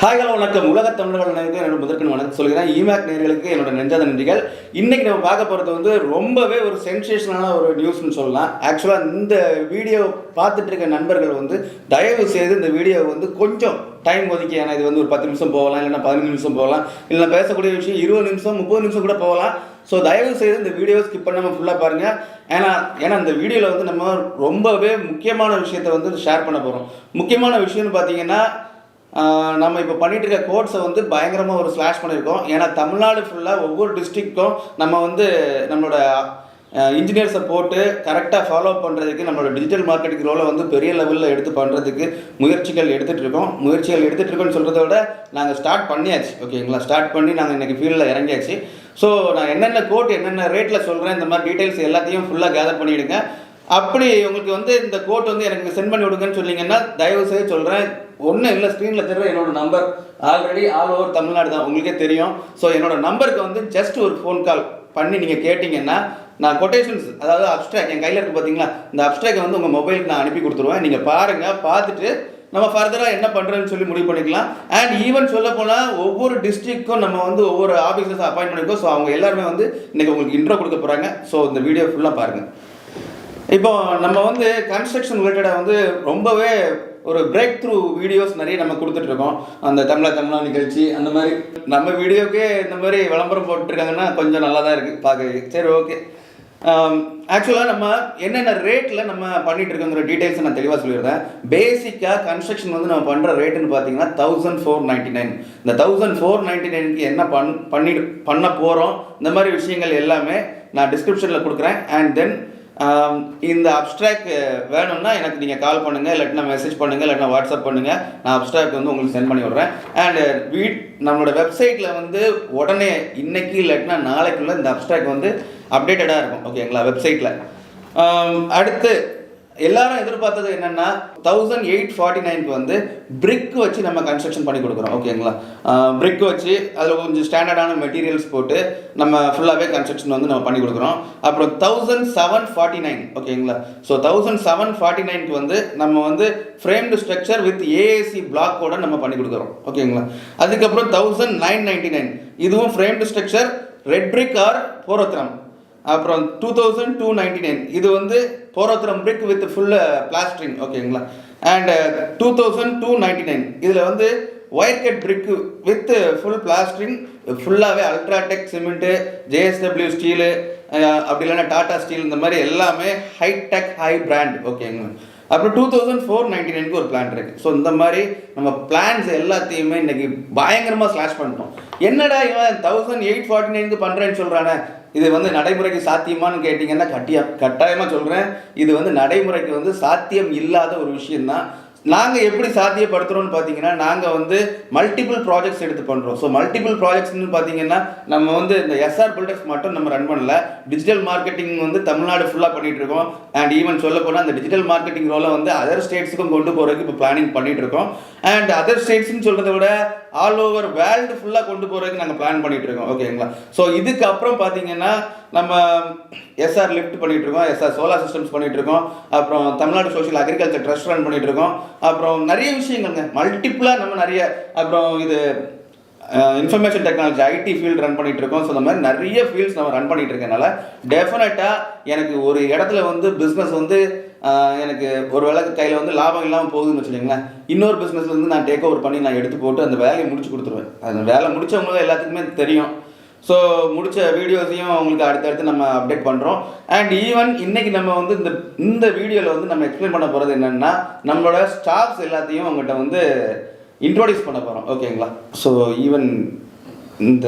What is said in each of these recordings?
Hi hello வணக்கம். உலக தமிழர்கள் நேயர்களுக்கு என்னோட முதற்கண் வணக்கம் சொல்கிறேன். இமேக் நேயர்களுக்கு என்னோட நெஞ்சாத நன்றிகள். இன்னைக்கு நம்ம பார்க்க போகிறது வந்து ரொம்பவே ஒரு சென்சேஷனான ஒரு நியூஸ்னு சொல்லலாம். ஆக்சுவலாக இந்த வீடியோ பார்த்துட்டு இருக்க நண்பர்கள் வந்து தயவு செய்து இந்த வீடியோ வந்து கொஞ்சம் டைம் ஒதுக்கி, ஏன்னா இது வந்து ஒரு 10 நிமிஷம் போகலாம், இல்லைன்னா 15 நிமிஷம் போகலாம், இல்லைன்னா பேசக்கூடிய விஷயம் 20 நிமிஷம் 30 நிமிஷம் கூட போகலாம். ஸோ தயவு செய்து இந்த வீடியோ ஸ்கிப் பண்ணாமல் ஃபுல்லாக பாருங்கள். ஏன்னா இந்த வீடியோவில் வந்து நம்ம ரொம்பவே முக்கியமான விஷயத்தை வந்து ஷேர் பண்ண போகிறோம். முக்கியமான விஷயம்னு பார்த்தீங்கன்னா, நம்ம இப்போ பண்ணிட்டு இருக்க கோட்ஸை வந்து பயங்கரமாக ஒரு ஸ்லாஷ் பண்ணியிருக்கோம். ஏன்னா தமிழ்நாடு ஃபுல்லாக ஒவ்வொரு டிஸ்ட்ரிக்ட்டும் நம்ம வந்து நம்மளோட இன்ஜினியர்ஸை போட்டு கரெக்டாக ஃபாலோ பண்ணுறதுக்கு, நம்மளோட டிஜிட்டல் மார்க்கெட்டிங் ரோலை வந்து பெரிய லெவலில் எடுத்து பண்ணுறதுக்கு முயற்சிகள் எடுத்துகிட்டு இருக்கோம்னு சொல்கிறத விட நாங்கள் ஸ்டார்ட் பண்ணியாச்சு. ஓகேங்களா, ஸ்டார்ட் பண்ணி நாங்கள் இன்றைக்கி ஃபீல்டில் இறங்கியாச்சு. ஸோ நான் என்னென்ன கோட் என்னென்ன ரேட்டில் சொல்கிறேன், இந்த மாதிரி டீட்டெயில்ஸ் எல்லாத்தையும் ஃபுல்லாக கேதர் பண்ணிவிடுங்க. அப்படி உங்களுக்கு வந்து இந்த கோட் வந்து எனக்கு சென்ட் பண்ணி விடுங்கன்னு சொன்னீங்கன்னா, தயவு செய்து சொல்கிறேன், ஒன்றும் இல்லை, ஸ்க்ரீனில் தெரிற என்னோட number already all over Tamil Nadu தான், உங்களுக்கே தெரியும். ஸோ என்னோடய நம்பருக்கு வந்து ஜஸ்ட் ஒரு ஃபோன் கால் பண்ணி நீங்கள் கேட்டிங்கன்னா, நான் கொட்டேஷன்ஸ், அதாவது அப்ஸ்ட்ராக்ட் என் கையில் இருக்குது பார்த்தீங்களா, இந்த அப்ஸ்ட்ராக்டை வந்து உங்கள் மொபைலுக்கு நான் அனுப்பி கொடுத்துருவேன். நீங்கள் பாருங்கள், பார்த்துட்டு நம்ம ஃபர்தராக என்ன பண்ணுறேன்னு சொல்லி முடிவு பண்ணிக்கலாம். அண்ட் ஈவன் சொல்ல போனால் ஒவ்வொரு டிஸ்ட்ரிக்ட்க்கும் நம்ம வந்து ஒவ்வொரு ஆஃபீஸர்ஸ் அப்பாயின்ட் பண்ணியிருக்கோம். ஸோ அவங்க எல்லாருமே வந்து இன்றைக்கி உங்களுக்கு இன்ட்ரோ கொடுக்க போகிறாங்க. ஸோ இந்த வீடியோ ஃபுல்லாக பாருங்கள். இப்போ நம்ம வந்து கன்ஸ்ட்ரக்ஷன் ரிலேட்டடாக வந்து ரொம்பவே ஒரு பிரேக் த்ரூ வீடியோஸ் நிறைய நம்ம கொடுத்துட்ருக்கோம். அந்த தமிழா நிகழ்ச்சி அந்த மாதிரி நம்ம வீடியோக்கே இந்த மாதிரி விளம்பரம் போட்டுருக்காங்கன்னா கொஞ்சம் நல்லா தான் இருக்குது பார்க்க. சரி, ஓகே. ஆக்சுவலாக நம்ம என்னென்ன ரேட்டில் நம்ம பண்ணிகிட்டு இருக்கோங்கிற டீட்டெயில்ஸை நான் தெளிவாக சொல்லிடுறேன். பேசிக்காக கன்ஸ்ட்ரக்ஷன் வந்து நம்ம பண்ணுற ரேட்டுன்னு பார்த்தீங்கன்னா 1499. இந்த 1499க்கு என்ன பண்ண போகிறோம், இந்த மாதிரி விஷயங்கள் எல்லாமே நான் டிஸ்கிரிப்ஷனில் கொடுக்குறேன். அண்ட் தென் இந்த அப்ஸ்ட்ராக்ட் வேணும்னா எனக்கு நீங்கள் கால் பண்ணுங்கள், இல்லாட்டினா மெசேஜ் பண்ணுங்கள், இல்லாட்டினா வாட்ஸ்அப் பண்ணுங்கள். நான் அப்ஸ்ட்ராக்ட் வந்து உங்களுக்கு சென்ட் பண்ணி விட்றேன். அண்ட் நம்மளோட வெப்சைட்டில் வந்து உடனே இன்னைக்கு இல்லாட்டினா நாளைக்குள்ளே இந்த அப்ஸ்ட்ராக்ட் வந்து அப்டேட்டடாக இருக்கும். ஓகேங்களா, வெப்சைட்டில். அடுத்து எல்லாரும் எதிர்பார்த்தது என்னென்னா 1849க்கு வந்து பிரிக் வச்சு நம்ம கன்ஸ்ட்ரக்ஷன் பண்ணி கொடுக்குறோம். ஓகேங்களா, பிரிக் வச்சு அதில் கொஞ்சம் ஸ்டாண்டர்டான மெட்டீரியல்ஸ் போட்டு நம்ம ஃபுல்லாகவே கன்ஸ்ட்ரக்ஷன் வந்து நம்ம பண்ணி கொடுக்குறோம். அப்புறம் 1749. ஓகேங்களா, ஸோ 1749க்கு வந்து நம்ம வந்து ஃப்ரேம்டு ஸ்ட்ரக்சர் வித் ஏஏசி பிளாக்கோட நம்ம பண்ணி கொடுக்குறோம். ஓகேங்களா, அதுக்கப்புறம் 1999 இதுவும் framed structure, red brick or Porotherm. அப்புறம் 2299 இது வந்து Porotherm brick with full plastering. ஓகேங்களா, அண்ட் 2299 இதில் வந்து wire cut brick with full plastering, ஃபுல்லாகவே அல்ட்ராடெக் சிமெண்ட்டு, ஜேஎஸ்டபிள்யூ ஸ்டீலு, அப்படி இல்லைன்னா டாடா ஸ்டீல், இந்த மாதிரி எல்லாமே ஹைடெக் ஹை பிராண்ட். ஓகேங்களா, அப்புறம் 2499க்கு ஒரு பிளான் இருக்குது. ஸோ இந்த மாதிரி நம்ம பிளான்ஸ் எல்லாத்தையுமே இன்றைக்கி பயங்கரமாக ஸ்லாஷ் பண்ணிட்டோம். என்னடா இவன் 1849க்கு பண்ணுறேன்னு சொல்கிறானே, இது வந்து நடைமுறைக்கு சாத்தியமானு கேட்டிங்கன்னா கட்டாயமாக சொல்கிறேன், இது வந்து நடைமுறைக்கு வந்து சாத்தியம் இல்லாத ஒரு விஷயந்தான். நாங்கள் எப்படி சாத்தியப்படுத்துகிறோம்னு பார்த்தீங்கன்னா, நாங்கள் வந்து மல்டிபிள் ப்ராஜெக்ட்ஸ் எடுத்து பண்ணுறோம். ஸோ மல்டிபிள் ப்ராஜெக்ட்ஸ்னு பார்த்தீங்கன்னா, நம்ம வந்து இந்த எஸ்ஆர் பில்டர்ஸ் மட்டும் நம்ம ரன் பண்ணல, டிஜிட்டல் மார்க்கெட்டிங் வந்து தமிழ்நாடு ஃபுல்லாக பண்ணிகிட்டு இருக்கோம். அண்ட் ஈவன் சொல்ல போனால் அந்த டிஜிட்டல் மார்க்கெட்டிங் ரோலை வந்து அதர் ஸ்டேட்ஸுக்கும் கொண்டு போகிறதுக்கு இப்போ பிளானிங் பண்ணிகிட்டு இருக்கோம். அண்ட் அதர் ஸ்டேட்ஸ்ன்னு சொல்கிறத விட ஆல் ஓவர் வேர்ல்டு ஃபுல்லாக கொண்டு போகிறதுக்கு நாங்கள் பிளான் பண்ணிகிட்டு இருக்கோம். ஓகேங்களா, ஸோ இதுக்கப்புறம் பார்த்தீங்கன்னா நம்ம எஸ்ஆர் லிஃப்ட் பண்ணிகிட்டு இருக்கோம், எஸ்ஆர் சோலார் சிஸ்டம்ஸ் பண்ணிகிட்டு இருக்கோம், அப்புறம் Tamil Nadu social agriculture trust run பண்ணிகிட்டு இருக்கோம், அப்புறம் நிறைய விஷயங்கள்ங்க மல்டிப்புளாக நம்ம நிறைய, அப்புறம் இது information technology IT field run பண்ணிகிட்டு இருக்கோம். ஸோ இந்த மாதிரி நிறைய ஃபீல்ட்ஸ் நம்ம ரன் பண்ணிகிட்டு இருக்கனால டெஃபினட்டாக எனக்கு ஒரு இடத்துல வந்து பிஸ்னஸ் வந்து எனக்கு ஒரு வேலை கையில் வந்து லாபம் இல்லாமல் போகுதுன்னு வச்சுக்கோங்களேன், இன்னொரு பிஸ்னஸ்லேருந்து நான் டேக் ஓவர் பண்ணி நான் எடுத்து போட்டு அந்த வேலையை முடிச்சு கொடுத்துருவேன். அந்த வேலை முடித்தவங்க எல்லாத்துக்குமே தெரியும். ஸோ முடித்த வீடியோஸையும் அவங்களுக்கு அடுத்தடுத்து நம்ம அப்டேட் பண்ணுறோம். அண்ட் ஈவன் இன்றைக்கி நம்ம வந்து இந்த வீடியோவில் வந்து நம்ம எக்ஸ்பிளைன் பண்ண போகிறது என்னென்னா, நம்மளோட ஸ்டாஃப்ஸ் எல்லாத்தையும் அவங்ககிட்ட வந்து இன்ட்ரோடியூஸ் பண்ண போகிறோம். ஓகேங்களா, ஸோ ஈவன் இந்த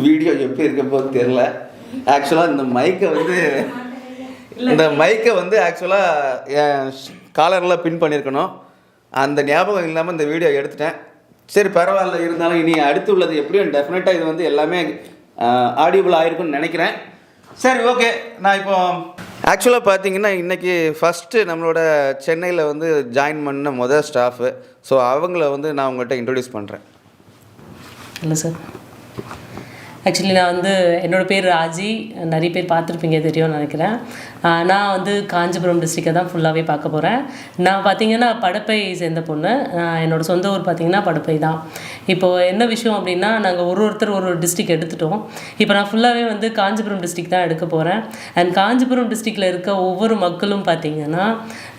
வீடியோ எப்படி இருக்க போது தெரில. ஆக்சுவலாக இந்த மைக்கை வந்து ஆக்சுவலாக என் காலரில் பின் பண்ணியிருக்கணும், அந்த ஞாபகம் இல்லாமல் இந்த வீடியோ எடுத்துட்டேன். சரி, பரவாயில்ல, இருந்தாலும் இனி அடுத்து உள்ளது எப்படியும் டெஃபினட்டாக இது வந்து எல்லாமே ஆடியபிள் ஆகிருக்குன்னு நினைக்கிறேன். சரி, ஓகே. நான் இப்போ ஆக்சுவலாக பார்த்தீங்கன்னா இன்றைக்கி ஃபஸ்ட்டு நம்மளோட சென்னையில் வந்து ஜாயின் பண்ண முதல் ஸ்டாஃபு. ஸோ அவங்கள வந்து நான் உங்கள்கிட்ட இன்ட்ரடியூஸ் பண்ணுறேன். இல்லை சார், ஆக்சுவலி நான் வந்து என்னோடய பேர் ராஜி, நிறைய பேர் பார்த்துருப்பீங்க, தெரியும்னு நினைக்கிறேன். நான் வந்து காஞ்சிபுரம் டிஸ்ட்ரிக்டை தான் ஃபுல்லாகவே பார்க்க போகிறேன். நான் பார்த்திங்கன்னா படப்பை சேர்ந்த பொண்ணு. என்னோடய சொந்த ஊர் பார்த்திங்கன்னா படப்பை தான். இப்போது என்ன விஷயம் அப்படின்னா நாங்கள் ஒருத்தர் ஒரு டிஸ்ட்ரிக் எடுத்துட்டோம். இப்போ நான் ஃபுல்லாகவே வந்து காஞ்சிபுரம் டிஸ்ட்ரிக் தான் எடுக்க போகிறேன். அண்ட் காஞ்சிபுரம் டிஸ்ட்ரிக்டில் இருக்க ஒவ்வொரு மக்களும் பார்த்திங்கன்னா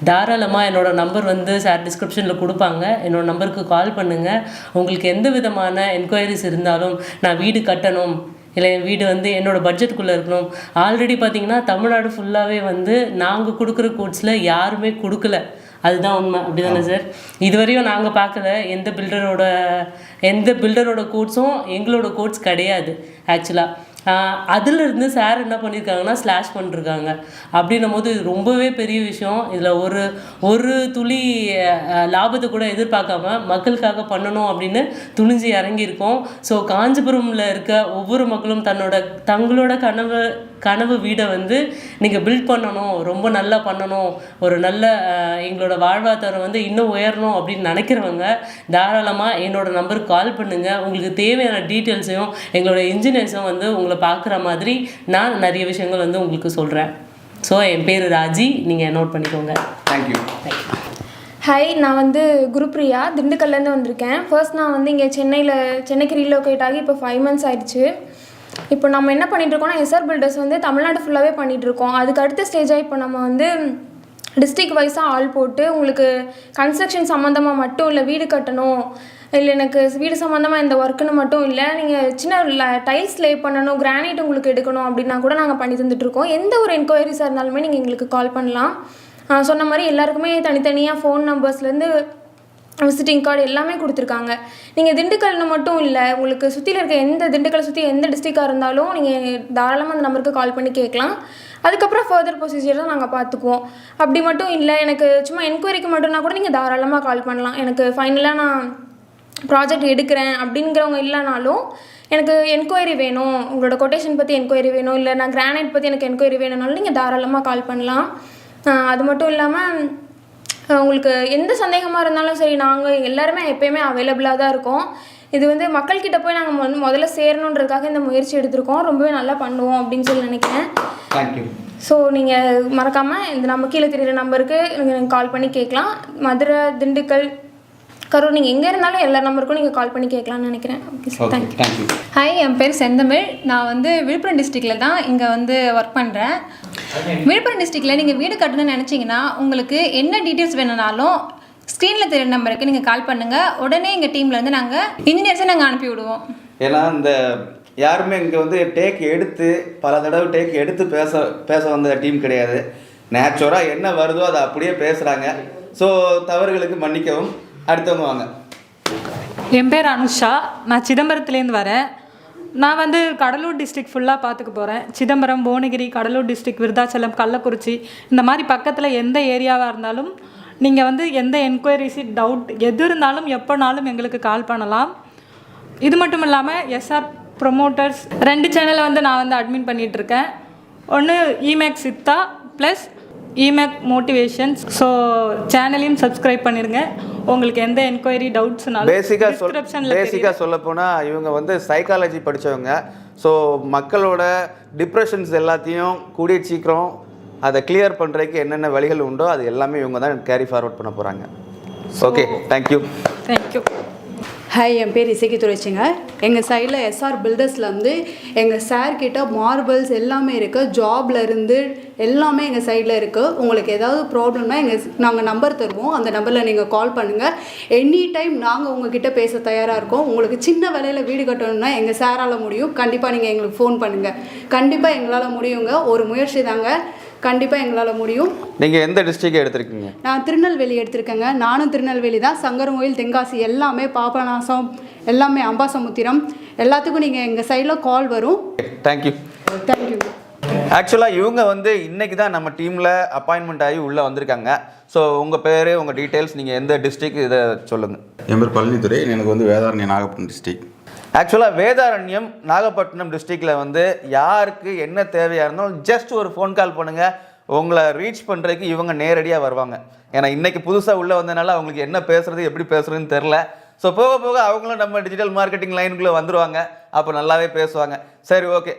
தாராளமாக என்னோடய நம்பர் வந்து சார் டிஸ்கிரிப்ஷனில் கொடுப்பாங்க. என்னோடய நம்பருக்கு கால் பண்ணுங்கள். உங்களுக்கு எந்த விதமான என்கொயரிஸ் இருந்தாலும், நான் வீடு கட்டணும் இல்லை என் வீடு வந்து என்னோடய பட்ஜெட்டுக்குள்ளே இருக்கணும். ஆல்ரெடி பார்த்திங்கன்னா தமிழ்நாடு ஃபுல்லாகவே வந்து நாங்கள் கொடுக்குற கோட்ஸில் யாருமே கொடுக்கல. அதுதான் உண்மை. அப்படி தானே சார்? இதுவரையும் நாங்கள் பார்க்கல எந்த பில்டரோட கோட்ஸும் எங்களோட கோட்ஸ் கிடையாது ஆக்சுவலாக. அதிலிருந்து சார் என்ன பண்ணியிருக்காங்கன்னா ஸ்லாஷ் பண்ணிருக்காங்க. அப்படின்னும் போது ரொம்பவே பெரிய விஷயம். இதில் ஒரு துளி லாபத்தை கூட எதிர்பார்க்காம மக்களுக்காக பண்ணணும் அப்படின்னு துணிஞ்சு இறங்கியிருக்கோம். ஸோ காஞ்சிபுரமில் இருக்க ஒவ்வொரு மக்களும் தங்களோட கனவு வீடை வந்து நீங்கள் பில்ட் பண்ணணும், ரொம்ப நல்லா பண்ணணும், ஒரு நல்ல எங்களோட வாழ்வாதாரம் வந்து இன்னும் உயரணும் அப்படின்னு நினைக்கிறவங்க தாராளமாக என்னோட நம்பருக்கு கால் பண்ணுங்கள். உங்களுக்கு தேவையான டீட்டெயில்ஸையும் எங்களோட இன்ஜினியர்ஸும் வந்து உங்களை பார்க்குற மாதிரி நான் நிறைய விஷயங்கள் வந்து உங்களுக்கு சொல்கிறேன். ஸோ என் பேர் ராஜி, நீங்கள் நோட் பண்ணிக்கோங்க. தேங்க்யூ. ஹாய், நான் வந்து குருப்ரியா, திண்டுக்கல்லேருந்து வந்திருக்கேன். ஃபர்ஸ்ட் நான் வந்து இங்கே சென்னைக்கு ரீலோகேட் ஆகி இப்போ 5 months ஆயிடுச்சு. இப்போ நம்ம என்ன பண்ணிகிட்ருக்கோம்னா எஸ்ஆர் பில்டர்ஸ் வந்து தமிழ்நாடு ஃபுல்லாகவே பண்ணிகிட்ருக்கோம். அதுக்கு அடுத்த ஸ்டேஜாக இப்போ நம்ம வந்து டிஸ்ட்ரிக் வைஸாக ஆள் போட்டு உங்களுக்கு கன்ஸ்ட்ரக்ஷன் சம்மந்தமாக மட்டும் இல்லை, வீடு கட்டணும் இல்லை எனக்கு வீடு சம்மந்தமாக இந்த ஒர்க்குன்னு மட்டும் இல்லை, நீங்கள் சின்ன டைல்ஸ் லே பண்ணணும், கிரானைட் உங்களுக்கு எடுக்கணும் அப்படின்னா கூட நாங்கள் பண்ணி தந்துட்டுருக்கோம். எந்த ஒரு என்கொயரிஸாக இருந்தாலுமே நீங்கள் எங்களுக்கு கால் பண்ணலாம். சொன்ன மாதிரி எல்லாருக்குமே தனித்தனியாக ஃபோன் நம்பர்ஸ்லேருந்து விசிட்டிங் கார்டு எல்லாமே கொடுத்துருக்காங்க. நீங்கள் திண்டுக்கல்னு மட்டும் இல்லை, உங்களுக்கு சுற்றியில் இருக்க திண்டுக்கல் சுற்றி எந்த டிஸ்ட்ரிக்டாக இருந்தாலும் நீங்கள் தாராளமாக அந்த நம்பருக்கு கால் பண்ணி கேட்கலாம். அதுக்கப்புறம் ஃபர்தர் ப்ரொசீஜர் தான் நாங்கள் பார்த்துக்குவோம். அப்படி மட்டும் இல்லை, எனக்கு சும்மா என்கொயரிக்கு மட்டும்னா கூட நீங்கள் தாராளமாக கால் பண்ணலாம். எனக்கு ஃபைனலாக நான் ப்ராஜெக்ட் எடுக்கிறேன் அப்படிங்கிறவங்க இல்லைனாலும் எனக்கு என்கொயரி வேணும், உங்களோட கொட்டேஷன் பற்றி என்கொயரி வேணும், இல்லை நான் கிரானைட் பற்றி எனக்கு என்கொயரி வேணும்னாலும் நீங்கள் தாராளமாக கால் பண்ணலாம். அது மட்டும் இல்லாமல் உங்களுக்கு எந்த சந்தேகமாக இருந்தாலும் சரி, நாங்கள் எல்லாருமே எப்போயுமே அவைலபிளாக தான் இருக்கோம். இது வந்து மக்கள்கிட்ட போய் நாங்கள் முதல்ல சேரணுன்றதுக்காக இந்த முயற்சி எடுத்திருக்கோம். ரொம்பவே நல்லா பண்ணுவோம் அப்படின்னு சொல்லி நினைக்கிறேன். தேங்க்யூ. ஸோ நீங்கள் மறக்காமல் இந்த நம்ம கீழே தெரியுற நம்பருக்கு நீங்கள் கால் பண்ணி கேட்கலாம். மதுரை, திண்டுக்கல், கரூர், நீங்கள் எங்கே இருந்தாலும் எல்லா நம்பருக்கும் நீங்கள் கால் பண்ணி கேட்கலான்னு நினைக்கிறேன். Okay sir, thank you. ஹாய், என் பேர் செந்தமிழ். நான் வந்து விழுப்புரம் டிஸ்ட்ரிக்டில் தான் இங்கே வந்து ஒர்க் பண்ணுறேன். விழுப்புரம் டிஸ்ட்ரிக்டில் நீங்கள் வீடு கட்டணும்னு நினச்சிங்கன்னா உங்களுக்கு என்ன டீட்டெயில்ஸ் வேணும்னாலும் ஸ்க்ரீனில் தெரியுற நம்பருக்கு நீங்கள் கால் பண்ணுங்கள். உடனே எங்கள் டீமில் வந்து நாங்கள் இன்ஜினியர்ஸை நாங்கள் அனுப்பி விடுவோம். ஏன்னா இந்த யாருமே இங்கே வந்து பல தடவை டேக் எடுத்து பேச வந்த டீம் கிடையாது. நேச்சுரலாக என்ன வருதோ அதை அப்படியே பேசுகிறாங்க. ஸோ தவறுகளுக்கு மன்னிக்கவும். அடுத்தவங்க வாங்க. என் பேர் அனுஷா, நான் சிதம்பரத்துலேருந்து வரேன். நான் வந்து கடலூர் டிஸ்ட்ரிக்ட் ஃபுல்லாக பார்த்துக்க போகிறேன். சிதம்பரம், புவனகிரி, கடலூர் டிஸ்ட்ரிக்ட், விருதாச்சலம், கள்ளக்குறிச்சி, இந்த மாதிரி பக்கத்தில் எந்த ஏரியாவாக இருந்தாலும் நீங்கள் வந்து எந்த என்கொயரிஸு, டவுட் எது இருந்தாலும் எப்போனாலும் எங்களுக்கு கால் பண்ணலாம். இது மட்டும் இல்லாமல் எஸ்ஆர் ப்ரொமோட்டர்ஸ் 2 சேனலை வந்து நான் வந்து அட்மின் பண்ணிகிட்ருக்கேன். ஒன்று இமேக் சித்தா ப்ளஸ் இமேக் மோட்டிவேஷன்ஸ். ஸோ சேனலையும் சப்ஸ்கிரைப் பண்ணிடுங்க. உங்களுக்கு எந்த என்கொயரி டவுட்ஸ்னாலும் பேசிக்காக சொல்ல போனால் இவங்க வந்து சைக்காலஜி படித்தவங்க. ஸோ மக்களோட டிப்ரெஷன்ஸ் எல்லாத்தையும் கூடிய சீக்கிரம் அதை கிளியர் பண்ணுறதுக்கு என்னென்ன வழிகள் உண்டோ அது எல்லாமே இவங்க தான் கேரி ஃபார்வர்ட் பண்ண போகிறாங்க. Okay, thank you. தேங்க்யூ. ஹாய், என் பேர் இசைக்கு துறைச்சிங்க. எங்கள் சைடில் எஸ்ஆர் பில்டர்ஸில் வந்து எங்கள் சார்கிட்ட மார்பிள்ஸ் எல்லாமே இருக்குது, ஜாப்லேருந்து எல்லாமே எங்கள் சைடில் இருக்குது. உங்களுக்கு ஏதாவது ப்ராப்ளம்னா நாங்கள் நம்பர் தருவோம், அந்த நம்பரில் நீங்கள் கால் பண்ணுங்கள். எனி டைம் நாங்கள் உங்ககிட்ட பேச தயாராக இருக்கோம். உங்களுக்கு சின்ன வேலையில் வீடு கட்டணும்னா எங்கள் சாரால் முடியும். கண்டிப்பாக நீங்கள் எங்களுக்கு ஃபோன் பண்ணுங்கள். கண்டிப்பாக எங்களால் முடியுங்க. ஒரு முயற்சி தாங்க, கண்டிப்பாக எங்களால் முடியும். நீங்கள் எந்த டிஸ்ட்ரிக்ட் எடுத்திருக்கீங்க? நான் திருநெல்வேலி எடுத்திருக்கேங்க. நானும் திருநெல்வேலி தான். சங்கரங்கோயில், தென்காசி எல்லாமே, பாபநாசம் எல்லாமே, அம்பாசமுத்திரம் எல்லாத்துக்கும் நீங்கள் எங்கள் சைடில் கால் வரும். தேங்க்யூ. தேங்க்யூ. ஆக்சுவலாக இவங்க வந்து இன்றைக்கி தான் நம்ம டீமில் அப்பாயின்மெண்ட் ஆகி உள்ளே வந்திருக்காங்க. ஸோ உங்கள் பேர், உங்கள் டீட்டெயில்ஸ், நீங்கள் எந்த டிஸ்ட்ரிக்ட் இதை சொல்லுங்கள். என் பேர் பழனித்துறை. எனக்கு வந்து வேதாரண்யம், நாகப்பட்டினம் டிஸ்ட்ரிக்ட். ஆக்சுவலாக வேதாரண்யம், நாகப்பட்டினம் டிஸ்ட்ரிக்டில் வந்து யாருக்கு என்ன தேவையாக இருந்தாலும் ஜஸ்ட் ஒரு ஃபோன் கால் பண்ணுங்கள். உங்களை ரீச் பண்ணுறதுக்கு இவங்க நேரடியாக வருவாங்க. ஏன்னா இன்றைக்கி புதுசாக உள்ளே வந்ததுனால அவங்களுக்கு என்ன பேசுகிறது, எப்படி பேசுகிறதுன்னு தெரில. ஸோ போக போக அவங்களும் நம்ம டிஜிட்டல் மார்க்கெட்டிங் லைனுக்குள்ளே வந்துடுவாங்க. அப்போ நல்லாவே பேசுவாங்க. சரி, ஓகே.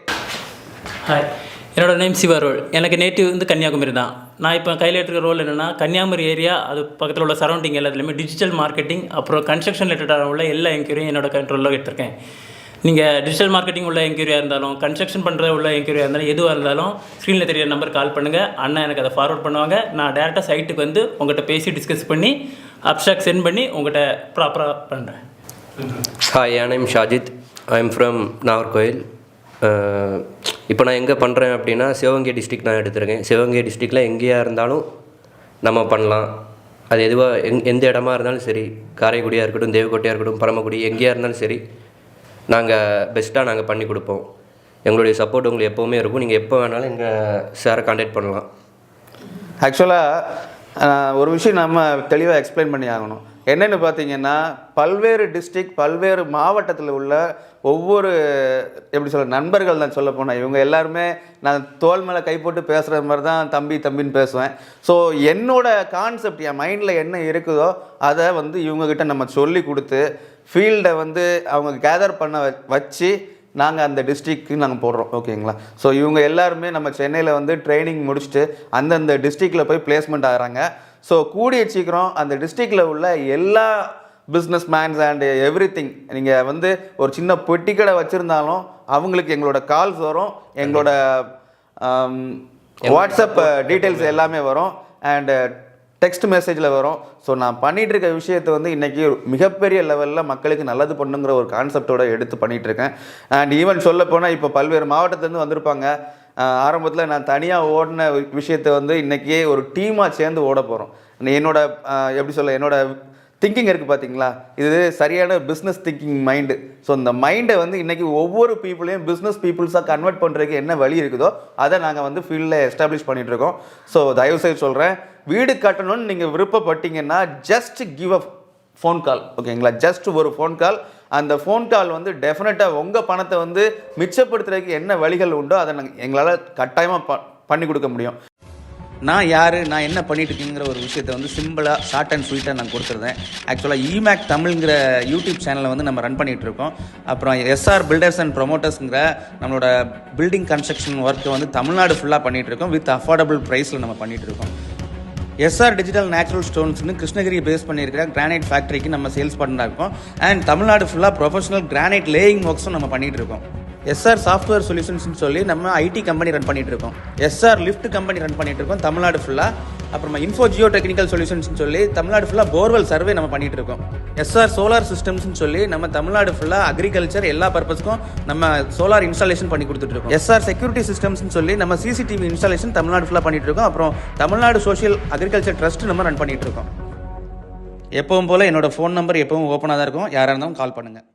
ஹாய், என்னோடய நேம் சிவாரோல். எனக்கு நேட்டிவ் வந்து கன்னியாகுமரி தான். நான் இப்போ கையில் எடுத்துக்கிற ரோல் என்னென்னா கன்னியாகுமரி ஏரியா அது பக்கத்தில் உள்ள சரௌண்டிங் எல்லாத்துலேயுமே டிஜிட்டல் மார்க்கெட்டிங் அப்புறம் கன்ஸ்ட்ரக்ஷன் ரிலேட்டடாக உள்ள எல்லா என்கொயரியும் என்னோட கண்ட்ரோலில் எடுத்திருக்கேன். நீங்கள் டிஜிட்டல் மார்க்கெட்டிங் உள்ள என்கொயரியாக இருந்தாலும் கன்ஸ்ட்ரக்ஷன் பண்ணுற உள்ள என்கொயரியாக இருந்தாலும் எதுவாக இருந்தாலும் ஸ்க்ரீனில் தெரியிற நம்பர் கால் பண்ணுங்கள். அண்ணா எனக்கு அதை ஃபார்வர்ட் பண்ணுவாங்க. நான் டேரெக்டாக சைட்டுக்கு வந்து உங்கள்கிட்ட பேசி டிஸ்கஸ் பண்ணி அப்ஸ்ட்ராக்ட் சென்ட் பண்ணி உங்கள்கிட்ட ப்ராப்பராக பண்ணுறேன். ஹாய், என் name Shajid. I am from Nagercoil. இப்போ நான் எங்கே பண்ணுறேன் அப்படின்னா சிவகங்கை டிஸ்ட்ரிக்ட் நான் எடுத்திருக்கேன். சிவகங்கை டிஸ்ட்ரிக்டில் எங்கேயா இருந்தாலும் நம்ம பண்ணலாம். அது எதுவாக எந்த இடமா இருந்தாலும் சரி, காரைக்குடியாக இருக்கட்டும், தேவக்கோட்டையாக இருக்கட்டும், பரமக்குடி, எங்கேயா இருந்தாலும் சரி, நாங்கள் பெஸ்ட்டாக நாங்கள் பண்ணி கொடுப்போம். எங்களுடைய சப்போர்ட் உங்களுக்கு எப்போவுமே இருக்கும். நீங்கள் எப்போ வேணாலும் எங்கள் சாரை கான்டாக்ட் பண்ணலாம். ஆக்சுவலாக ஒரு விஷயம் நம்ம தெளிவாக எக்ஸ்பிளைன் பண்ணி ஆகணும். என்னென்னு பார்த்தீங்கன்னா, பல்வேறு டிஸ்ட்ரிக்ட், பல்வேறு மாவட்டத்தில் உள்ள ஒவ்வொரு எப்படி சொல்ல நண்பர்கள் தான் சொல்ல போனால், இவங்க எல்லாருமே நான் தோள் மேலே கை போட்டு பேசுகிற மாதிரி தான் தம்பின்னு பேசுவேன். ஸோ என்னோட கான்செப்ட், என் மைண்டில் என்ன இருக்குதோ அதை வந்து இவங்கக்கிட்ட நம்ம சொல்லி கொடுத்து ஃபீல்டை வந்து அவங்க கேதர் பண்ண வச்சு நாங்கள் அந்த டிஸ்ட்ரிக்க்கு நாங்கள் போடுறோம். ஓகேங்களா? ஸோ இவங்க எல்லாருமே நம்ம சென்னையில் வந்து ட்ரைனிங் முடிச்சுட்டு அந்தந்த டிஸ்ட்ரிக்டில் போய் பிளேஸ்மெண்ட் ஆகிறாங்க. ஸோ கூடிய சீக்கிரம் அந்த டிஸ்ட்ரிக்டில் உள்ள எல்லா business mens and every thing, நீங்கள் வந்து ஒரு சின்ன பெட்டி கடை வச்சுருந்தாலும் அவங்களுக்கு எங்களோட கால்ஸ் வரும், எங்களோட வாட்ஸ்அப் டீட்டெயில்ஸ் எல்லாமே வரும், அண்டு டெக்ஸ்ட் மெசேஜில் வரும். ஸோ நான் பண்ணிகிட்ருக்க விஷயத்தை வந்து இன்றைக்கி மிகப்பெரிய லெவலில் மக்களுக்கு நல்லது பண்ணுங்கிற ஒரு கான்செப்டோடு எடுத்து பண்ணிகிட்ருக்கேன். அண்ட் ஈவன் சொல்ல போனால் இப்போ பல்வேறு மாவட்டத்துலேருந்து வந்திருப்பாங்க. ஆரம்பத்தில் நான் தனியாக ஓடின விஷயத்தை வந்து இன்றைக்கி ஒரு டீமாக சேர்ந்து ஓட போகிறோம். என்னோட எப்படி சொல்ல, என்னோட திங்கிங் இருக்குது பார்த்தீங்களா, இது சரியான பிஸ்னஸ் திங்கிங் மைண்டு. ஸோ இந்த மைண்டை வந்து இன்றைக்கி ஒவ்வொரு பீப்புளையும் பிஸ்னஸ் பீப்புள்ஸாக கன்வெர்ட் பண்ணுறதுக்கு என்ன வழி இருக்குதோ அதை நாங்கள் வந்து ஃபீல்டில் எஸ்டாப்ளிஷ் பண்ணிகிட்ருக்கோம். ஸோ தயவுசெய்து சொல்கிறேன், வீடு கட்டணும்னு நீங்கள் விருப்பப்பட்டீங்கன்னா just give a phone call. ஓகேங்களா? ஜஸ்ட் ஒரு ஃபோன் கால். அந்த ஃபோன் கால் வந்து டெஃபினட்டாக உங்கள் பணத்தை வந்து மிச்சப்படுத்துறதுக்கு என்ன வழிகள் உண்டோ அதை எங்களால் கட்டாயமாக பண்ணி கொடுக்க முடியும். நான் யார், நான் என்ன பண்ணிட்டு இருக்கேங்கிற ஒரு விஷயத்தை வந்து சிம்பிளாக ஷார்ட் அண்ட் ஸ்வீட்டாக நான் கொடுத்துருந்தேன். ஆக்சுவலாக இமேக் தமிழ்ங்கிற யூடியூப் சேனலை வந்து நம்ம ரன் பண்ணிகிட்டு இருக்கோம். அப்புறம் எஸ்ஆர் பில்டர்ஸ் அண்ட் ப்ரொமோட்டர்ஸுங்கிற நம்மளோட பில்டிங் கன்ஸ்ட்ரக்ஷன் ஒர்க்கை வந்து தமிழ்நாடு ஃபுல்லாக பண்ணிகிட்டு இருக்கோம். வித் அஃபோர்டபுள் ப்ரைஸில் நம்ம பண்ணிகிட்டு இருக்கோம். எஸ்ஆர் டிஜிட்டல் நேச்சுரல் ஸ்டோன்ஸ்னு கிருஷ்ணகிரி பேஸ் பண்ணியிருக்கிற கிரானைட் ஃபேக்ட்ரிக்கு நம்ம சேல்ஸ் பண்ணா இருக்கோம். அண்ட் தமிழ்நாடு ஃபுல்லாக ப்ரொஃபஷனல் கிரானைட் லேயிங் ஒர்க்ஸும் நம்ம பண்ணிகிட்டு இருக்கோம். எஸ்ஆர் சாஃப்ட்வேர் சொல்யூஷன்ஸ்னு சொல்லி நம்ம ஐடி கம்பெனி ரன் பண்ணிகிட்டு இருக்கோம். எஸ்ஆர் லிஃப்ட் கம்பெனி ரன் பண்ணிகிட்டு இருக்கோம் தமிழ்நாடு ஃபுல்லாக. அப்புறமா இன்ஃபோ ஜியோ டெக்னிக்கல் சொல்யூஷன்ஸ்னு சொல்லி தமிழ்நாடு ஃபுல்லாக போர்வெல் சர்வே நம்ம பண்ணிகிட்டு இருக்கோம். எஸ்ஆர் சோலார் சிஸ்டம்ஸ்னு சொல்லி நம்ம தமிழ்நாடு ஃபுல்லாக அக்ரிகல்ச்சர் எல்லா பர்பஸ்க்கும் நம்ம சோலார் இன்ஸ்டாலேஷன் பண்ணி கொடுத்துட்ருக்கோம். எஸ்ஆர் செக்யூரிட்டி சிஸ்டம்ஸ்னு சொல்லி நம்ம சிசிடிவி இன்ஸ்டாலேஷன் தமிழ்நாடு ஃபுல்லாக பண்ணிகிட்டு இருக்கோம். அப்புறம் தமிழ்நாடு சோஷியல் அக்ரிகல்ச்சர் ட்ரஸ்ட் நம்ம ரன் பண்ணிகிட்டு இருக்கோம். எப்பவும் போல் என்னோட ஃபோன் நம்பர் எப்பவும் ஓப்பனாக தான் இருக்கும். யாராக இருந்தாலும் கால் பண்ணுங்கள்.